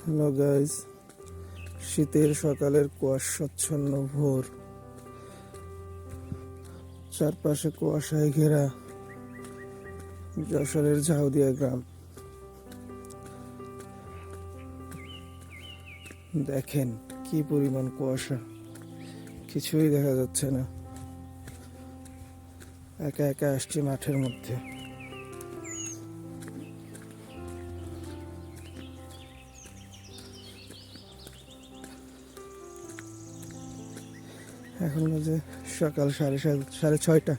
Hello guys, শীতের সকালের কুয়াশাচ্ছন্ন ভোর, চারপাশে কুয়াশায় ঘেরা যশোরের ঝাউদিয়া গ্রাম। দেখেন কি পরিমাণ কুয়াশা, কিছুই দেখা যাচ্ছে না। একা একা আসছি মাঠের মধ্যে। এখন বাজে সকাল 6:30।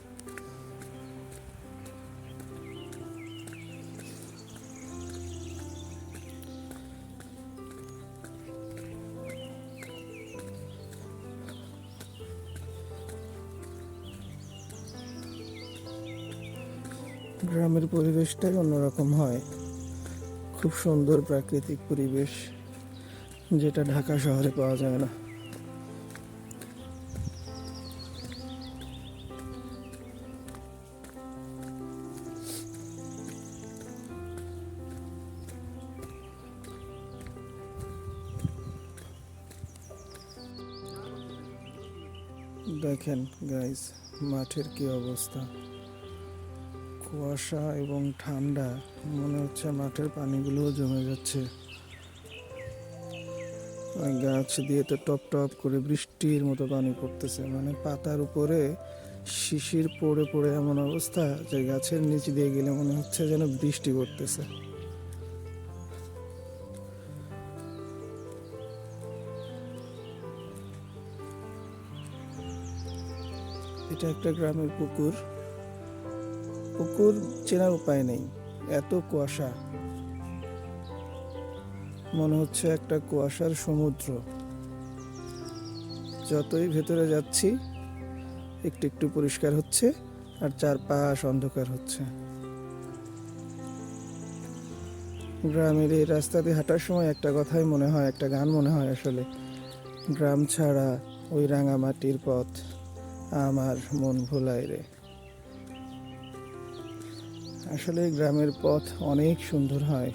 গ্রামের পরিবেশটাই অন্যরকম হয়, খুব সুন্দর প্রাকৃতিক পরিবেশ, যেটা ঢাকা শহরে পাওয়া যায় না। দেখেন গাইস, মাঠের কি অবস্থা, কুয়াশা এবং ঠান্ডা, মনে হচ্ছে মাঠের পানিগুলোও জমে যাচ্ছে। গাছ দিয়ে তো টপ টপ করে বৃষ্টির মতো পানি পড়তেছে, মানে পাতার উপরে শিশির পড়ে পড়ে এমন অবস্থা যে গাছের নিচ দিয়ে গেলে মনে হচ্ছে যেন বৃষ্টি পড়তেছে। এটা একটা গ্রামের পুকুর। পুকুর চেনার উপায় নেই, এত কুয়াশা, মনে হচ্ছে একটা কুয়াশার সমুদ্র। যতই ভেতরে যাচ্ছি একটু একটু পরিষ্কার হচ্ছে, আর চারপাশ অন্ধকার হচ্ছে। গ্রামের এই রাস্তা দিয়ে হাঁটার সময় একটা কথাই মনে হয়, একটা গান মনে হয় আসলে, গ্রাম ছাড়া ওই রাঙামাটির পথ আমার মন ভোলায় রে। আসলে গ্রামের পথ অনেক সুন্দর হয়।